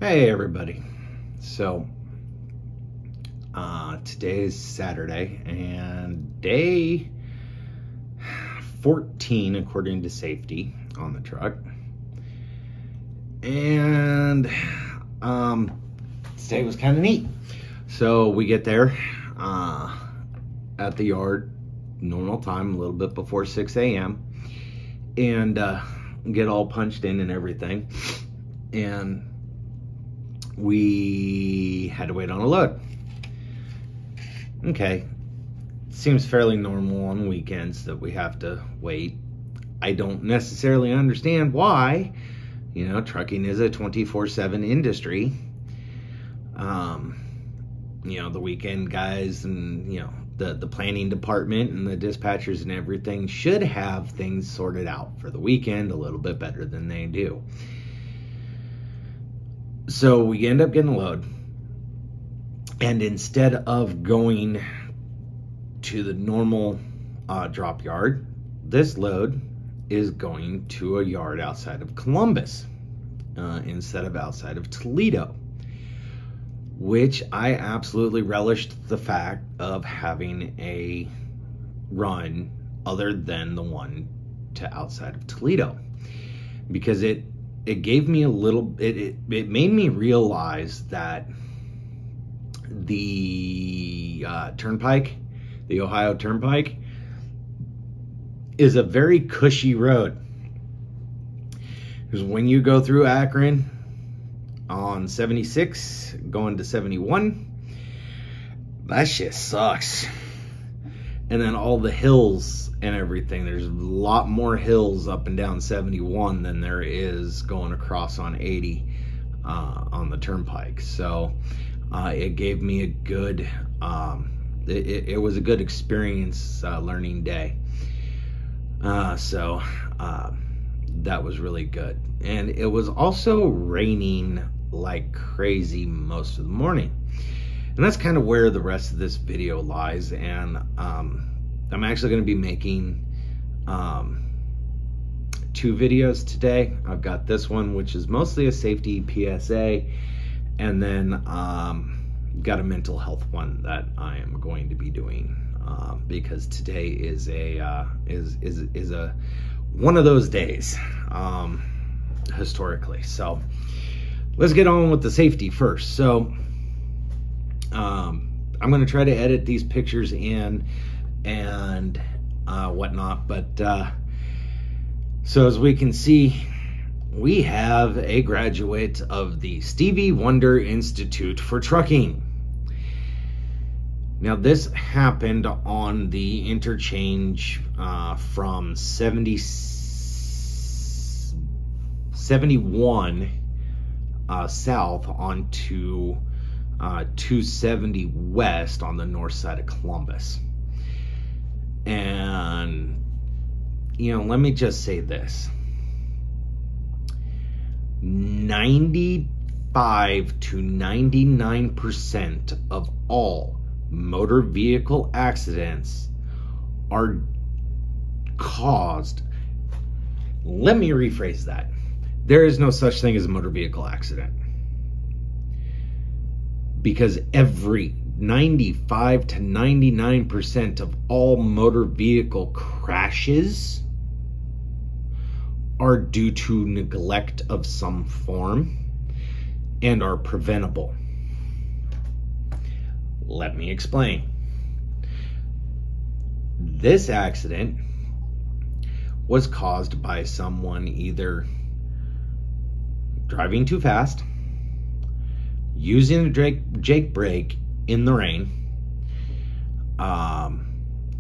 Hey everybody. So today's Saturday and day 14 according to safety on the truck. And today was kind of neat. So we get there at the yard normal time, a little bit before 6 a.m. and get all punched in and everything. And we had to wait on a load. Okay, seems fairly normal on weekends that we have to wait. I don't necessarily understand why. You know, trucking is a 24/7 industry. You know, the weekend guys and, you know, the planning department and the dispatchers and everything should have things sorted out for the weekend a little bit better than they do. So we end up getting a load, and instead of going to the normal drop yard, this load is going to a yard outside of Columbus instead of outside of Toledo, which I absolutely relished the fact of having a run other than the one to outside of Toledo, because it gave me a little, it made me realize that the turnpike, the Ohio Turnpike, is a very cushy road. Because when you go through Akron on 76 going to 71, that shit sucks. And then all the hills and everything, there's a lot more hills up and down 71 than there is going across on 80 on the turnpike. So it gave me a good it was a good experience learning day. So that was really good. And it was also raining like crazy most of the morning. And that's kind of where the rest of this video lies. And I'm actually going to be making 2 videos today. I've got this one, which is mostly a safety PSA, and then got a mental health one that I am going to be doing because today is a one of those days historically. So let's get on with the safety first. So I'm going to try to edit these pictures in and whatnot, but so as we can see, we have a graduate of the Stevie Wonder Institute for Trucking. Now this happened on the interchange from 71 south onto 270 west on the north side of Columbus. And, you know, let me just say this. 95 to 99% of all motor vehicle accidents are caused. Let me rephrase that. There is no such thing as a motor vehicle accident, because every 95 to 99% of all motor vehicle crashes are due to neglect of some form and are preventable. Let me explain. This accident was caused by someone either driving too fast, using a Jake brake in the rain,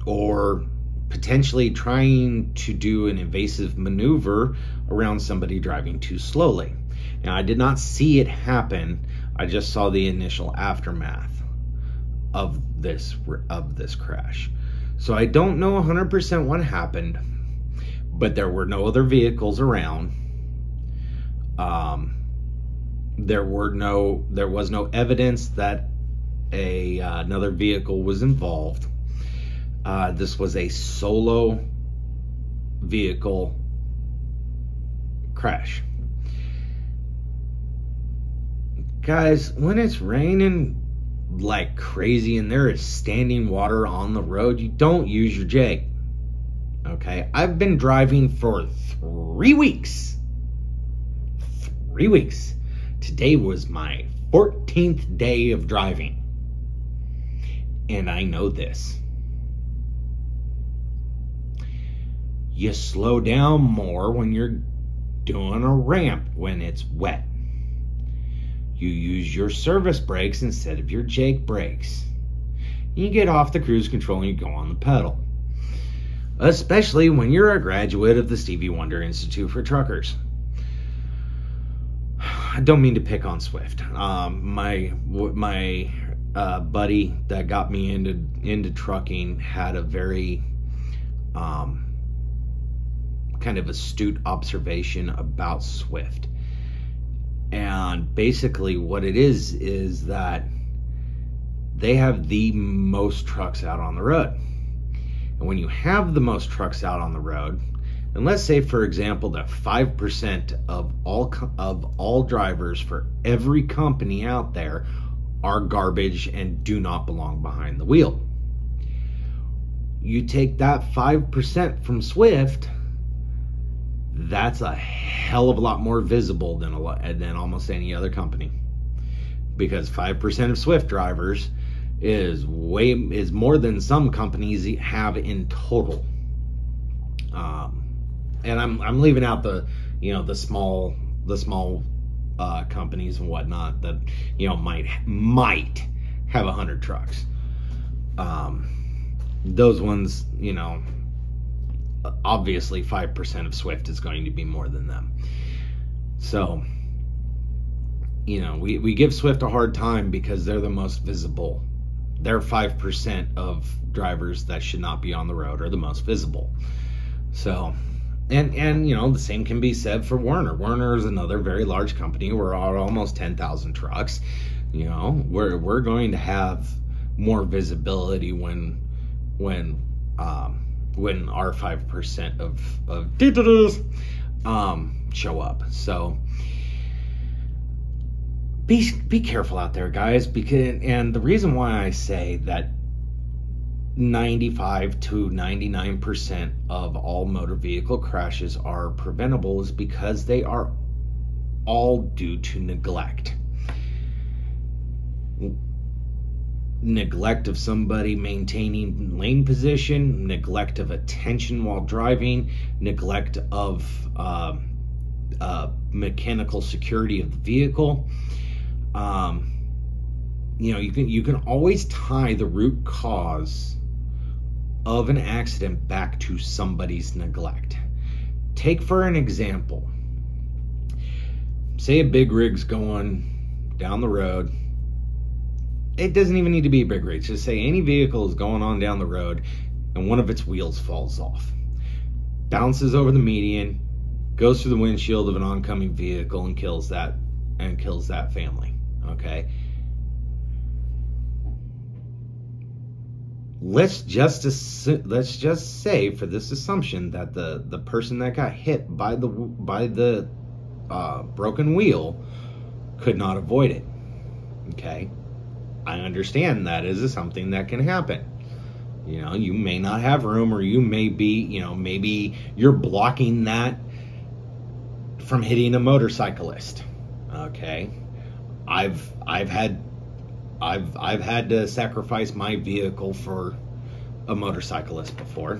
or potentially trying to do an evasive maneuver around somebody driving too slowly. Now, I did not see it happen. I just saw the initial aftermath of this crash. So I don't know 100% what happened, but there were no other vehicles around. There was no evidence that another vehicle was involved. This was a solo vehicle crash. Guys, when it's raining like crazy and there is standing water on the road, you don't use your jake. Okay, I've been driving for 3 weeks. 3 weeks. Today was my 14th day of driving. And I know this. You slow down more when you're doing a ramp when it's wet. You use your service brakes instead of your jake brakes. You get off the cruise control and you go on the pedal. Especially when you're a graduate of the Stevie Wonder Institute for Truckers. I don't mean to pick on Swift. My buddy that got me into trucking had a very kind of astute observation about Swift. And basically what it is that they have the most trucks out on the road. And when you have the most trucks out on the road, and let's say, for example, that 5% of all drivers for every company out there are garbage and do not belong behind the wheel. You take that 5% from Swift, that's a hell of a lot more visible than almost any other company, because 5% of Swift drivers is more than some companies have in total. And I'm leaving out the small companies and whatnot that might have 100 trucks. Those ones, obviously 5% of Swift is going to be more than them. So, we give Swift a hard time because they're the most visible. They're 5% of drivers that should not be on the road are the most visible. So, and the same can be said for Werner. Werner is another very large company. We're almost 10,000 trucks. We're going to have more visibility when our 5% of details show up. So be careful out there, guys, and the reason why I say that 95 to 99% of all motor vehicle crashes are preventable is because they are all due to neglect. Neglect of somebody maintaining lane position, neglect of attention while driving, neglect of mechanical security of the vehicle. You can always tie the root cause of an accident back to somebody's neglect. Take for an example, say a big rig's going down the road. It doesn't even need to be a big rig. Just say any vehicle is going on down the road and one of its wheels falls off, bounces over the median, goes through the windshield of an oncoming vehicle and kills that family. Okay, let's just say, for this assumption, that the person that got hit by the broken wheel could not avoid it. Okay, I understand that is something that can happen. You may not have room, or you may be, maybe you're blocking that from hitting a motorcyclist. Okay, I've had to sacrifice my vehicle for a motorcyclist before.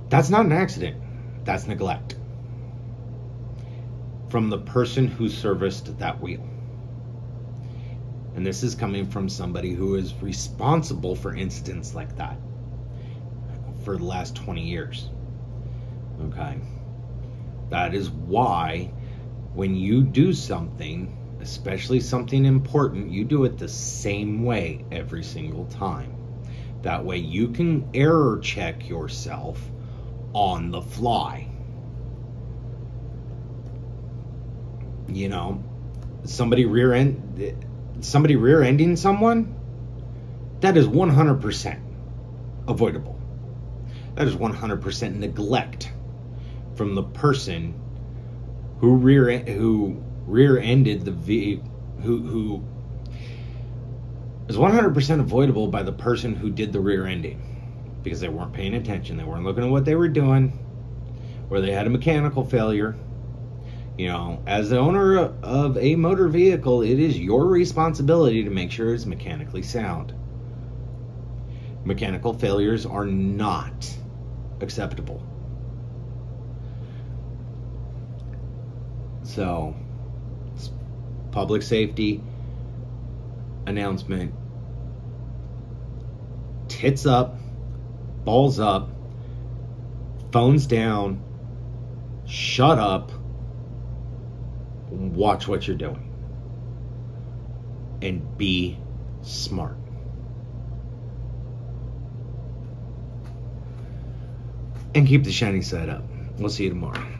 That's not an accident. That's neglect from the person who serviced that wheel. And this is coming from somebody who is responsible for incidents like that for the last 20 years. Okay? That is why when you do something, especially something important, you do it the same way every single time. That way you can error check yourself on the fly. Somebody rear-ending someone, that is 100% avoidable. That is 100% neglect from the person who rear-ended the vehicle, who is 100% avoidable by the person who did the rear-ending, because they weren't paying attention, they weren't looking at what they were doing, or they had a mechanical failure. You know, as the owner of a motor vehicle, it is your responsibility to make sure it's mechanically sound. Mechanical failures are not acceptable. So, public safety announcement. Tits up, balls up, phones down, shut up, watch what you're doing, and be smart. And keep the shiny side up. We'll see you tomorrow.